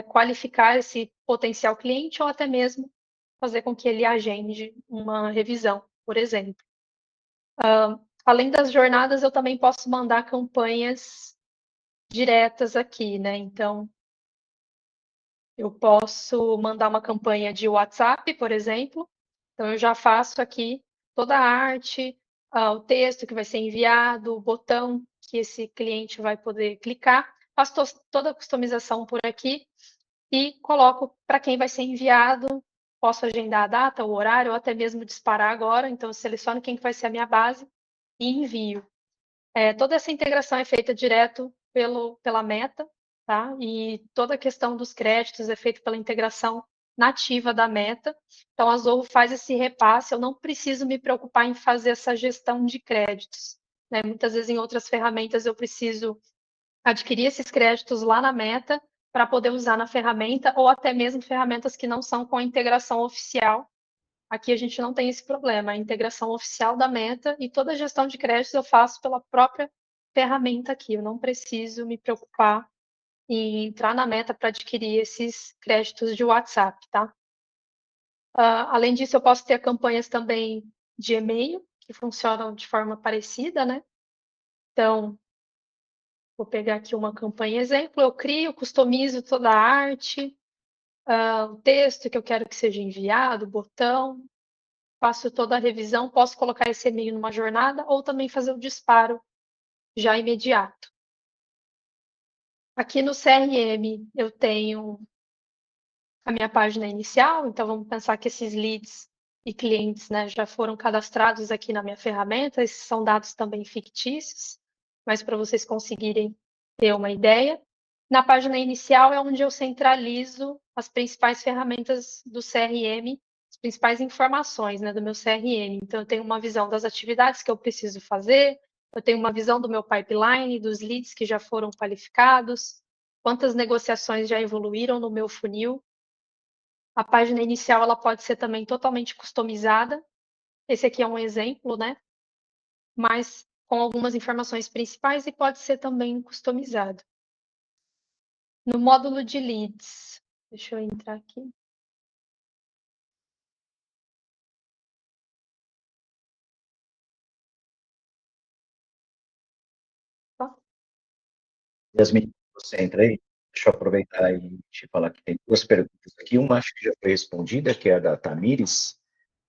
qualificar esse potencial cliente ou até mesmo fazer com que ele agende uma revisão, por exemplo. Além das jornadas, eu também posso mandar campanhas diretas aqui, né? Então, eu posso mandar uma campanha de WhatsApp, por exemplo. Então, eu já faço aqui toda a arte, o texto que vai ser enviado, o botão que esse cliente vai poder clicar. Faço toda a customização por aqui e coloco para quem vai ser enviado. Posso agendar a data, o horário, ou até mesmo disparar agora. Então, eu seleciono quem vai ser a minha base e envio. Toda essa integração é feita direto pela Meta, tá? E toda a questão dos créditos é feita pela integração nativa da Meta. Então, a Zoho faz esse repasse, eu não preciso me preocupar em fazer essa gestão de créditos, né? Muitas vezes em outras ferramentas eu preciso adquirir esses créditos lá na Meta para poder usar na ferramenta, ou até mesmo ferramentas que não são com a integração oficial. Aqui a gente não tem esse problema, a integração oficial da Meta e toda a gestão de créditos eu faço pela própria ferramenta aqui. Eu não preciso me preocupar em entrar na Meta para adquirir esses créditos de WhatsApp, tá? Além disso, eu posso ter campanhas também de e-mail, que funcionam de forma parecida, né? Então, vou pegar aqui uma campanha exemplo, eu crio, customizo toda a arte, o texto que eu quero que seja enviado, o botão, faço toda a revisão, posso colocar esse e-mail numa jornada ou também fazer o disparo já imediato. Aqui no CRM eu tenho a minha página inicial, então vamos pensar que esses leads e clientes, né, já foram cadastrados aqui na minha ferramenta, esses são dados também fictícios, mas para vocês conseguirem ter uma ideia. Na página inicial é onde eu centralizo as principais ferramentas do CRM, as principais informações, né, do meu CRM. Então, eu tenho uma visão das atividades que eu preciso fazer, eu tenho uma visão do meu pipeline, dos leads que já foram qualificados, quantas negociações já evoluíram no meu funil. A página inicial ela pode ser também totalmente customizada. Esse aqui é um exemplo, né? Mas com algumas informações principais e pode ser também customizado. No módulo de leads, deixa eu entrar aqui. Yasmin, você entra aí? Deixa eu aproveitar e te falar que tem duas perguntas aqui. Uma acho que já foi respondida, que é a da Tamires.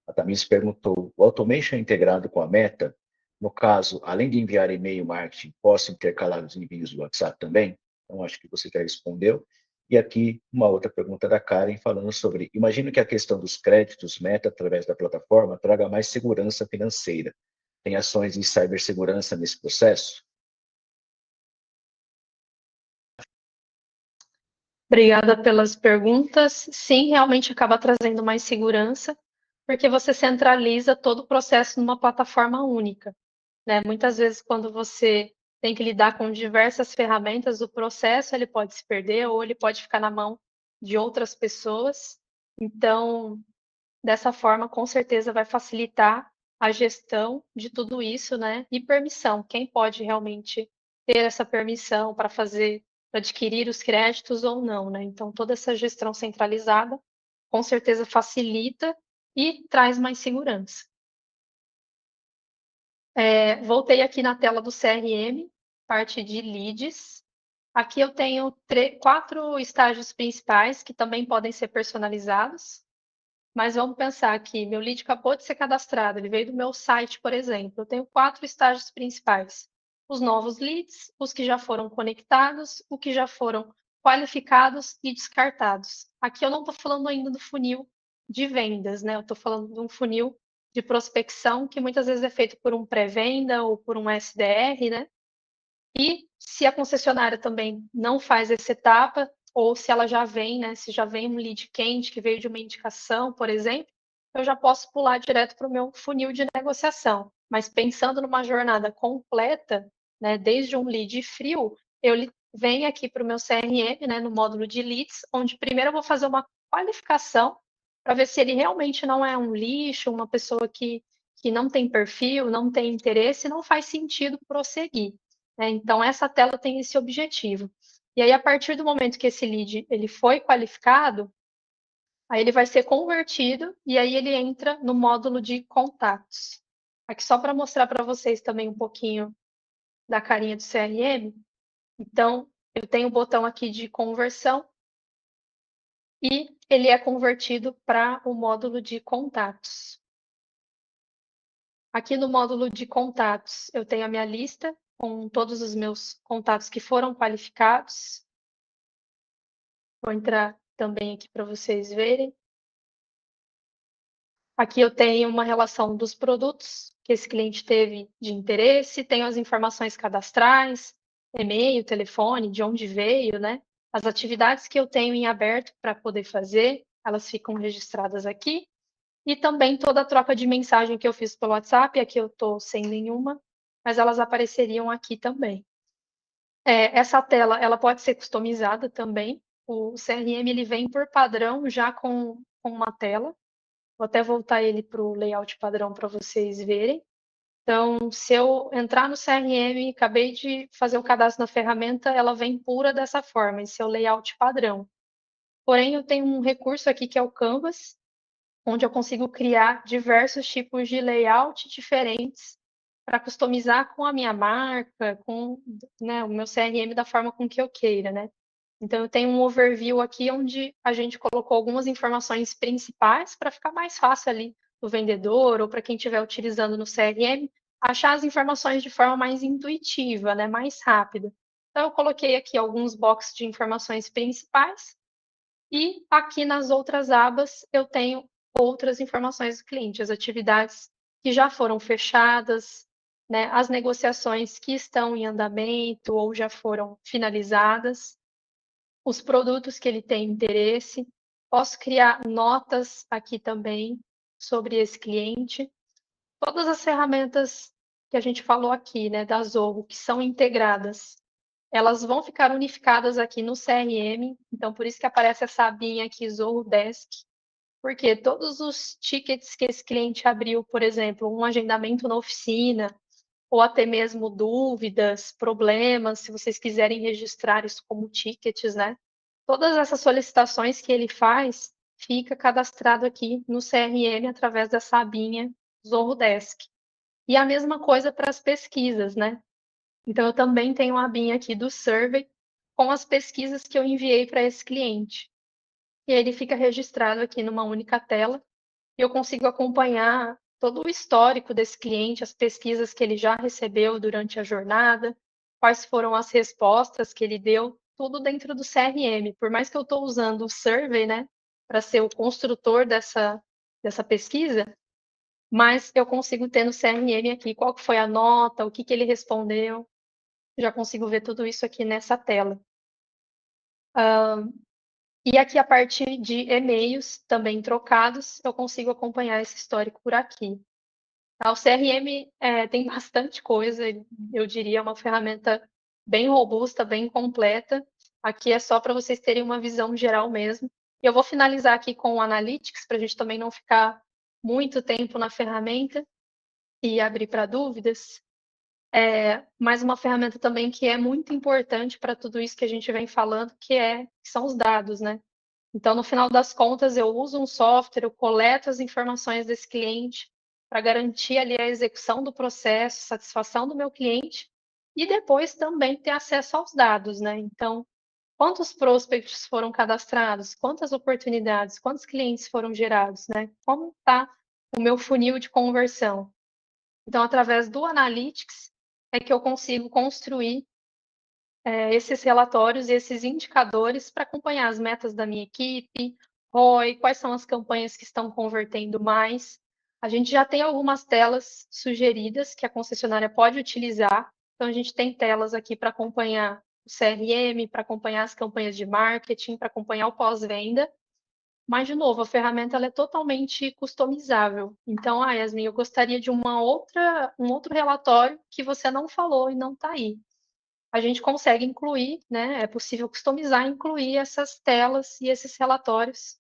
A Tamires perguntou: o automation é integrado com a Meta? No caso, além de enviar e-mail marketing, posso intercalar os envios do WhatsApp também? Então, acho que você já respondeu. E aqui, uma outra pergunta da Karen, falando sobre: imagino que a questão dos créditos Meta, através da plataforma, traga mais segurança financeira. Tem ações de cibersegurança nesse processo? Obrigada pelas perguntas. Sim, realmente acaba trazendo mais segurança, porque você centraliza todo o processo numa plataforma única, né? Muitas vezes, quando você tem que lidar com diversas ferramentas, o processo ele pode se perder ou ele pode ficar na mão de outras pessoas. Então, dessa forma, com certeza vai facilitar a gestão de tudo isso, né? E permissão. Quem pode realmente ter essa permissão para fazer, para adquirir os créditos ou não, né? Então, toda essa gestão centralizada, com certeza facilita e traz mais segurança. Voltei aqui na tela do CRM, parte de leads. Aqui eu tenho 4 estágios principais que também podem ser personalizados. Mas vamos pensar que meu lead acabou de ser cadastrado, ele veio do meu site, por exemplo. Eu tenho 4 estágios principais: os novos leads, os que já foram conectados, os que já foram qualificados e descartados. Aqui eu não estou falando ainda do funil de vendas, né? Eu estou falando de um funil de prospecção que muitas vezes é feito por um pré-venda ou por um SDR, né? E se a concessionária também não faz essa etapa, ou se ela já vem, né? Se já vem um lead quente que veio de uma indicação, por exemplo, eu já posso pular direto para o meu funil de negociação. Mas pensando numa jornada completa, né? Desde um lead frio, eu venho aqui para o meu CRM, né? No módulo de leads, onde primeiro eu vou fazer uma qualificação para ver se ele realmente não é um lixo, uma pessoa que não tem perfil, não tem interesse, não faz sentido prosseguir. Então, essa tela tem esse objetivo. E aí, a partir do momento que esse lead ele foi qualificado, aí ele vai ser convertido e aí ele entra no módulo de contatos. Aqui só para mostrar para vocês também um pouquinho da carinha do CRM. Então, eu tenho o botão aqui de conversão e ele é convertido para o módulo de contatos. Aqui no módulo de contatos, eu tenho a minha lista com todos os meus contatos que foram qualificados. Vou entrar também aqui para vocês verem. Aqui eu tenho uma relação dos produtos que esse cliente teve de interesse, tenho as informações cadastrais, e-mail, telefone, de onde veio, né? As atividades que eu tenho em aberto para poder fazer, elas ficam registradas aqui. E também toda a troca de mensagem que eu fiz pelo WhatsApp, aqui eu estou sem nenhuma, mas elas apareceriam aqui também. Essa tela, ela pode ser customizada também. O CRM, ele vem por padrão já com uma tela. Vou até voltar ele para o layout padrão para vocês verem. Então, se eu entrar no CRM, acabei de fazer o cadastro na ferramenta, ela vem pura dessa forma, esse é o layout padrão. Porém, eu tenho um recurso aqui que é o Canvas, onde eu consigo criar diversos tipos de layout diferentes para customizar com a minha marca, com, né, o meu CRM da forma com que eu queira, né? Então, eu tenho um overview aqui onde a gente colocou algumas informações principais para ficar mais fácil ali do vendedor ou para quem estiver utilizando no CRM, achar as informações de forma mais intuitiva, né, mais rápida. Então, eu coloquei aqui alguns boxes de informações principais e aqui nas outras abas eu tenho outras informações do cliente, as atividades que já foram fechadas, né, as negociações que estão em andamento ou já foram finalizadas, os produtos que ele tem interesse. Posso criar notas aqui também sobre esse cliente. Todas as ferramentas que a gente falou aqui, né, da Zoho, que são integradas, elas vão ficar unificadas aqui no CRM. Então, por isso que aparece essa abinha aqui, Zoho Desk, porque todos os tickets que esse cliente abriu, por exemplo, um agendamento na oficina, ou até mesmo dúvidas, problemas, se vocês quiserem registrar isso como tickets, né? Todas essas solicitações que ele faz, fica cadastrado aqui no CRM através dessa abinha Zoho Desk. E a mesma coisa para as pesquisas, né? Então, eu também tenho uma abinha aqui do Survey com as pesquisas que eu enviei para esse cliente. E ele fica registrado aqui numa única tela e eu consigo acompanhar todo o histórico desse cliente, as pesquisas que ele já recebeu durante a jornada, quais foram as respostas que ele deu, tudo dentro do CRM. Por mais que eu estou usando o Survey, né, para ser o construtor dessa pesquisa, mas eu consigo ter no CRM aqui qual que foi a nota, o que ele respondeu. Já consigo ver tudo isso aqui nessa tela. E aqui, a partir de e-mails também trocados, eu consigo acompanhar esse histórico por aqui. O CRM tem bastante coisa, eu diria, é uma ferramenta bem robusta, bem completa. Aqui é só para vocês terem uma visão geral mesmo. E eu vou finalizar aqui com o Analytics, para a gente também não ficar muito tempo na ferramenta e abrir para dúvidas. Mais uma ferramenta também que é muito importante para tudo isso que a gente vem falando, que são os dados, né? Então, no final das contas, eu uso um software, eu coleto as informações desse cliente para garantir ali a execução do processo, satisfação do meu cliente e depois também ter acesso aos dados, né? Então, quantos prospects foram cadastrados, quantas oportunidades, quantos clientes foram gerados, né? Como está o meu funil de conversão? Então, através do Analytics, é que eu consigo construir esses relatórios e esses indicadores para acompanhar as metas da minha equipe, ROI, quais são as campanhas que estão convertendo mais. A gente já tem algumas telas sugeridas que a concessionária pode utilizar. Então, a gente tem telas aqui para acompanhar o CRM, para acompanhar as campanhas de marketing, para acompanhar o pós-venda. Mas, de novo, a ferramenta ela é totalmente customizável. Então, Yasmin, eu gostaria de um outro relatório que você não falou e não está aí. A gente consegue incluir, né? É possível customizar e incluir essas telas e esses relatórios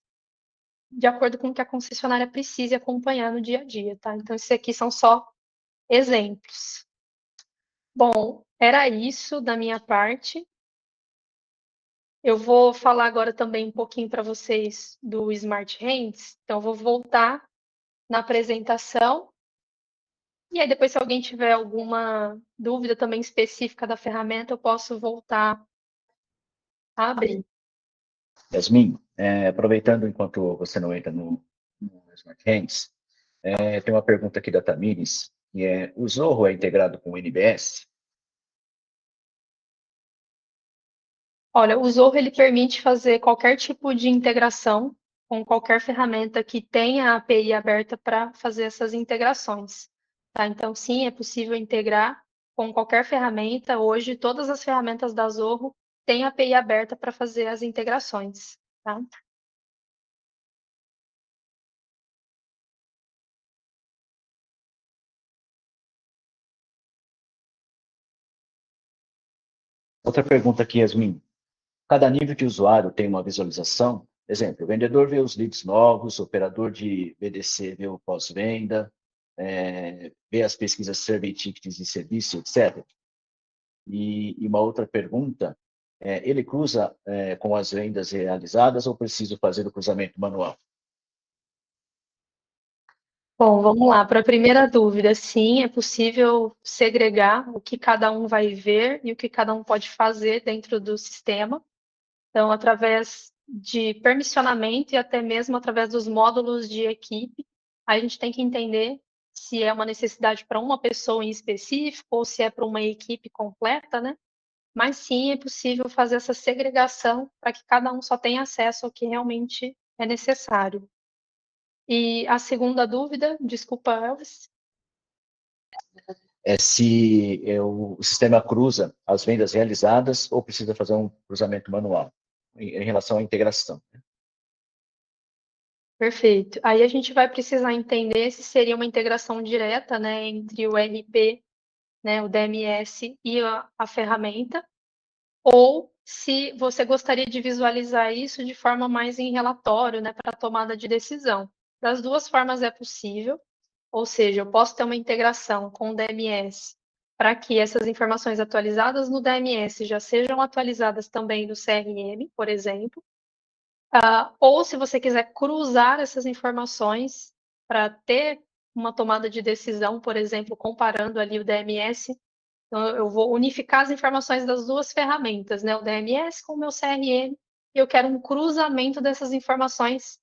de acordo com o que a concessionária precise acompanhar no dia a dia, tá? Então, esses aqui são só exemplos. Bom, era isso da minha parte. Eu vou falar agora também um pouquinho para vocês do Smart Hands. Então, eu vou voltar na apresentação. E aí, depois, se alguém tiver alguma dúvida também específica da ferramenta, eu posso voltar a abrir. Yasmin, aproveitando enquanto você não entra no Smart Hands, tem uma pergunta aqui da Tamires, que o Zorro é integrado com o NBS? Olha, o Zorro ele permite fazer qualquer tipo de integração com qualquer ferramenta que tenha a API aberta para fazer essas integrações, tá? Então, sim, é possível integrar com qualquer ferramenta. Hoje, todas as ferramentas da Zorro têm API aberta para fazer as integrações, tá? Outra pergunta aqui, Yasmin. Cada nível de usuário tem uma visualização? Exemplo, o vendedor vê os leads novos, o operador de BDC vê o pós-venda, vê as pesquisas survey tickets de serviço, etc. E uma outra pergunta, ele cruza com as vendas realizadas ou preciso fazer o cruzamento manual? Bom, vamos lá. Para a primeira dúvida, sim, é possível segregar o que cada um vai ver e o que cada um pode fazer dentro do sistema. Então, através de permissionamento e até mesmo através dos módulos de equipe, a gente tem que entender se é uma necessidade para uma pessoa em específico ou se é para uma equipe completa, né? Mas sim, é possível fazer essa segregação para que cada um só tenha acesso ao que realmente é necessário. E a segunda dúvida, desculpa, Elvis. Se o sistema cruza as vendas realizadas ou precisa fazer um cruzamento manual em relação à integração. Perfeito. Aí a gente vai precisar entender se seria uma integração direta, né, entre o RP, né, o DMS e a ferramenta, ou se você gostaria de visualizar isso de forma mais em relatório, né, para tomada de decisão. Das duas formas é possível, ou seja, eu posso ter uma integração com o DMS para que essas informações atualizadas no DMS já sejam atualizadas também no CRM, por exemplo, ou se você quiser cruzar essas informações para ter uma tomada de decisão, por exemplo, comparando ali o DMS. Então, eu vou unificar as informações das duas ferramentas, né? O DMS com o meu CRM, e eu quero um cruzamento dessas informações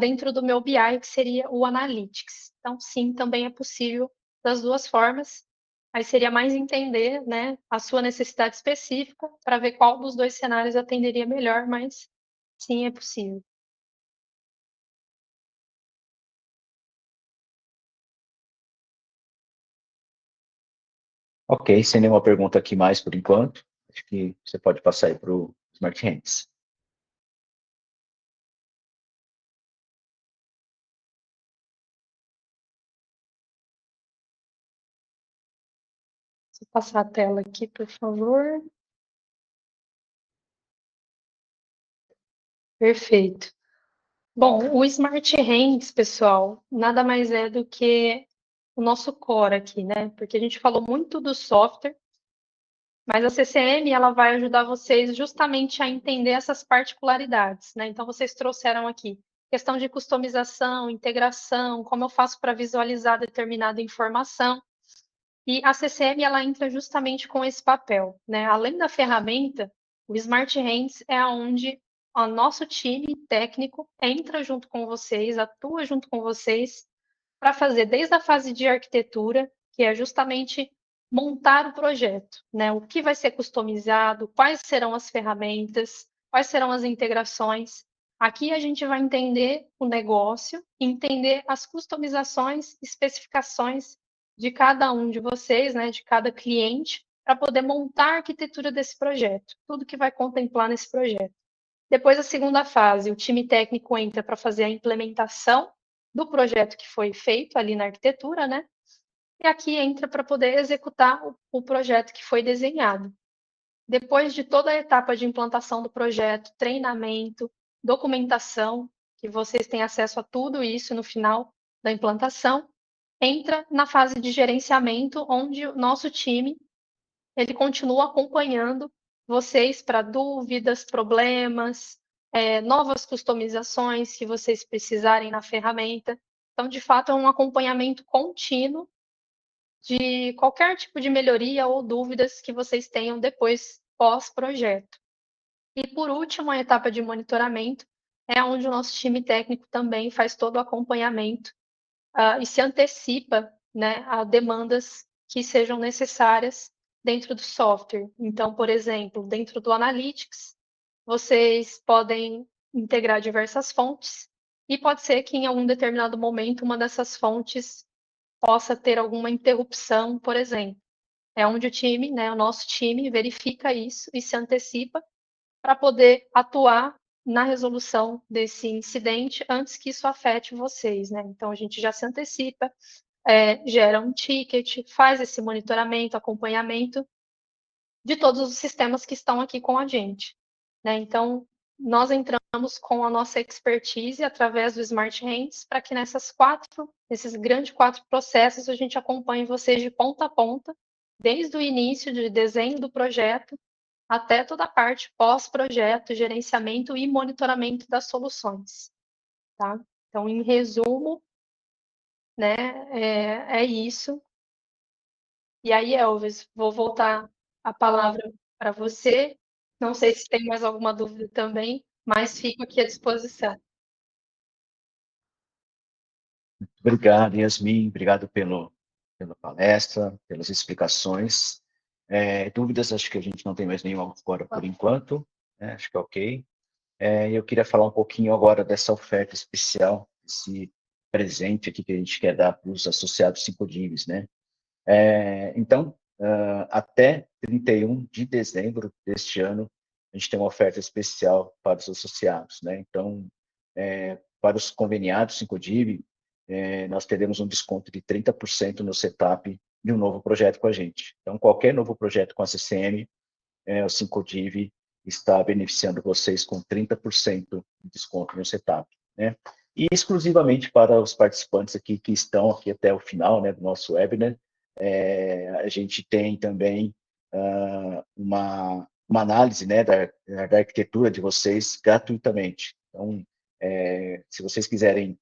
dentro do meu BI, que seria o Analytics. Então, sim, também é possível das duas formas. Aí seria mais entender, né, a sua necessidade específica para ver qual dos dois cenários atenderia melhor, mas sim, é possível. Ok, sem nenhuma pergunta aqui mais por enquanto. Acho que você pode passar aí para o Smart Hands. Vou passar a tela aqui, por favor. Perfeito. Bom, o Smart Hands, pessoal, nada mais é do que o nosso core aqui, né? Porque a gente falou muito do software, mas a CCM ela vai ajudar vocês justamente a entender essas particularidades, né? Então vocês trouxeram aqui questão de customização, integração, como eu faço para visualizar determinada informação. E a CCM ela entra justamente com esse papel, né? Além da ferramenta, o Smart Hands é onde o nosso time técnico entra junto com vocês, atua junto com vocês para fazer desde a fase de arquitetura, que é justamente montar o projeto, né? O que vai ser customizado, quais serão as ferramentas, quais serão as integrações. Aqui a gente vai entender o negócio, entender as customizações, especificações de cada um de vocês, né, de cada cliente, para poder montar a arquitetura desse projeto, tudo que vai contemplar nesse projeto. Depois, a segunda fase, o time técnico entra para fazer a implementação do projeto que foi feito ali na arquitetura, né? E aqui entra para poder executar o projeto que foi desenhado. Depois de toda a etapa de implantação do projeto, treinamento, documentação, que vocês têm acesso a tudo isso no final da implantação, entra na fase de gerenciamento, onde o nosso time ele continua acompanhando vocês para dúvidas, problemas, novas customizações que vocês precisarem na ferramenta. Então, de fato, é um acompanhamento contínuo de qualquer tipo de melhoria ou dúvidas que vocês tenham depois pós-projeto. E, por último, a etapa de monitoramento é onde o nosso time técnico também faz todo o acompanhamento e se antecipa, né, a demandas que sejam necessárias dentro do software. Então, por exemplo, dentro do Analytics, vocês podem integrar diversas fontes e pode ser que em algum determinado momento uma dessas fontes possa ter alguma interrupção, por exemplo. É onde o time, né, o nosso time verifica isso e se antecipa para poder atuar na resolução desse incidente antes que isso afete vocês, né? Então a gente já se antecipa, gera um ticket, faz esse monitoramento, acompanhamento de todos os sistemas que estão aqui com a gente, né? Então nós entramos com a nossa expertise através do Smart Hands para que nesses grandes 4 processos a gente acompanhe vocês de ponta a ponta, desde o início de desenho do projeto até toda a parte pós-projeto, gerenciamento e monitoramento das soluções, tá? Então, em resumo, né, é isso. E aí, Elvis, vou voltar a palavra para você. Não sei se tem mais alguma dúvida também, mas fico aqui à disposição. Obrigado, Yasmin. Obrigado pela palestra, pelas explicações. Dúvidas, acho que a gente não tem mais nenhuma agora por enquanto, né? Acho que é ok. Eu queria falar um pouquinho agora dessa oferta especial, esse presente aqui que a gente quer dar para os associados 5Divs, né? Então, até 31 de dezembro deste ano, a gente tem uma oferta especial para os associados, né? Então, para os conveniados 5Div, nós teremos um desconto de 30% no setup de um novo projeto com a gente. Então, qualquer novo projeto com a CCM, o 5Div está beneficiando vocês com 30% de desconto no setup, né? E exclusivamente para os participantes aqui que estão aqui até o final, né, do nosso webinar, a gente tem também uma análise, né, da arquitetura de vocês gratuitamente. Então, se vocês quiserem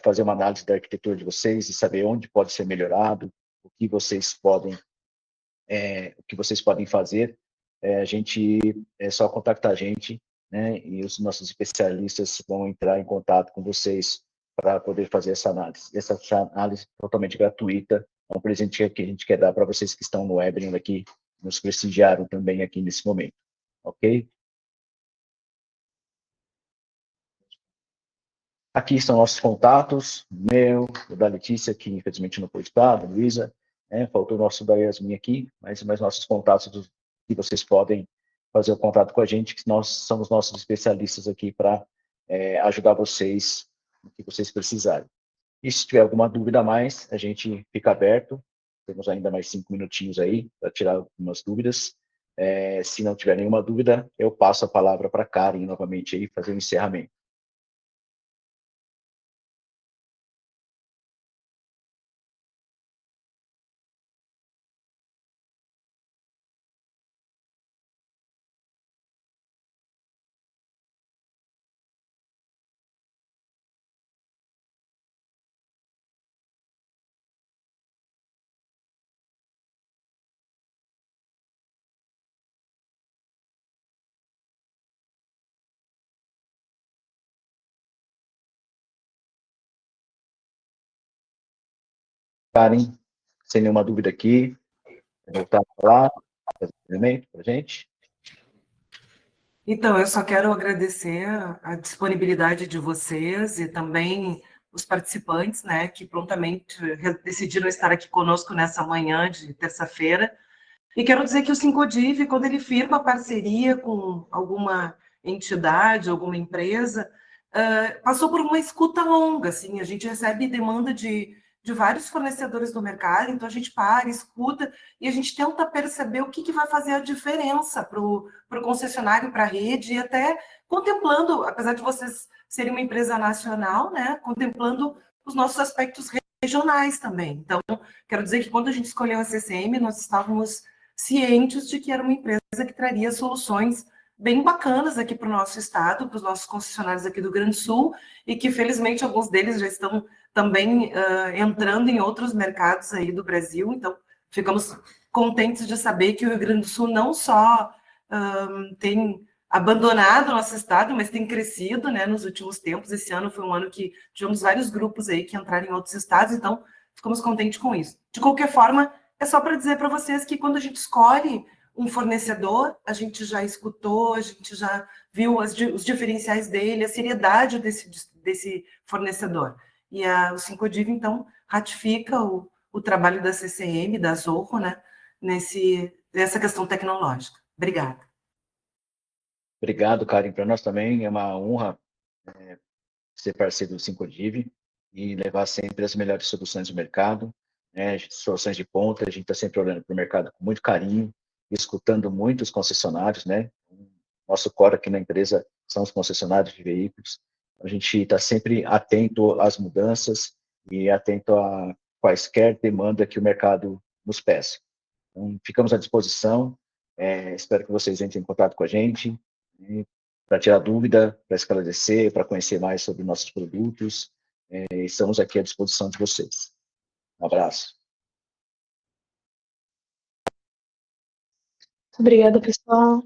fazer uma análise da arquitetura de vocês e saber onde pode ser melhorado, o que vocês podem fazer, é só contactar a gente, né, e os nossos especialistas vão entrar em contato com vocês para poder fazer essa análise. Essa análise totalmente gratuita, é um presente que a gente quer dar para vocês que estão no webinar aqui, nos prestigiaram também aqui nesse momento, ok? Aqui estão nossos contatos, o da Letícia, que infelizmente não pôde estar, da Luísa, faltou o nosso da Yasmin aqui, mas nossos contatos que vocês podem fazer o contato com a gente, que nós somos nossos especialistas aqui para ajudar vocês no que vocês precisarem. E se tiver alguma dúvida a mais, a gente fica aberto, temos ainda mais 5 minutinhos aí para tirar algumas dúvidas. Se não tiver nenhuma dúvida, eu passo a palavra para a Karen novamente aí, fazer o encerramento. Karen, sem nenhuma dúvida aqui, voltar a falar, fazer o encerramento para a gente. Então, eu só quero agradecer a disponibilidade de vocês e também os participantes, né, que prontamente decidiram estar aqui conosco nessa manhã de terça-feira. E quero dizer que o Sincodiv, quando ele firma parceria com alguma entidade, alguma empresa, passou por uma escuta longa, assim, a gente recebe demanda de vários fornecedores do mercado, então a gente para, escuta, e a gente tenta perceber o que vai fazer a diferença para o concessionário, para a rede, e até contemplando, apesar de vocês serem uma empresa nacional, né, contemplando os nossos aspectos regionais também. Então, quero dizer que quando a gente escolheu a CCM, nós estávamos cientes de que era uma empresa que traria soluções bem bacanas aqui para o nosso estado, para os nossos concessionários aqui do Rio Grande do Sul, e que felizmente alguns deles já estão também entrando em outros mercados aí do Brasil. Então, ficamos contentes de saber que o Rio Grande do Sul não só tem abandonado o nosso estado, mas tem crescido, né, nos últimos tempos. Esse ano foi um ano que tivemos vários grupos aí que entraram em outros estados, então ficamos contentes com isso. De qualquer forma, é só para dizer para vocês que quando a gente escolhe um fornecedor, a gente já escutou, a gente já viu os diferenciais dele, a seriedade desse fornecedor. E o Sincodiv, então, ratifica o trabalho da CCM, da Zorro, né, nessa questão tecnológica. Obrigada. Obrigado, Karen. Para nós também é uma honra ser parceiro do Sincodiv e levar sempre as melhores soluções do mercado, né, soluções de ponta. A gente está sempre olhando para o mercado com muito carinho, escutando muito os concessionários, né? Nosso core aqui na empresa são os concessionários de veículos. A gente está sempre atento às mudanças e atento a quaisquer demanda que o mercado nos peça. Então, ficamos à disposição. Espero que vocês entrem em contato com a gente, né, para tirar dúvida, para esclarecer, para conhecer mais sobre nossos produtos. Estamos aqui à disposição de vocês. Um abraço. Obrigada, pessoal.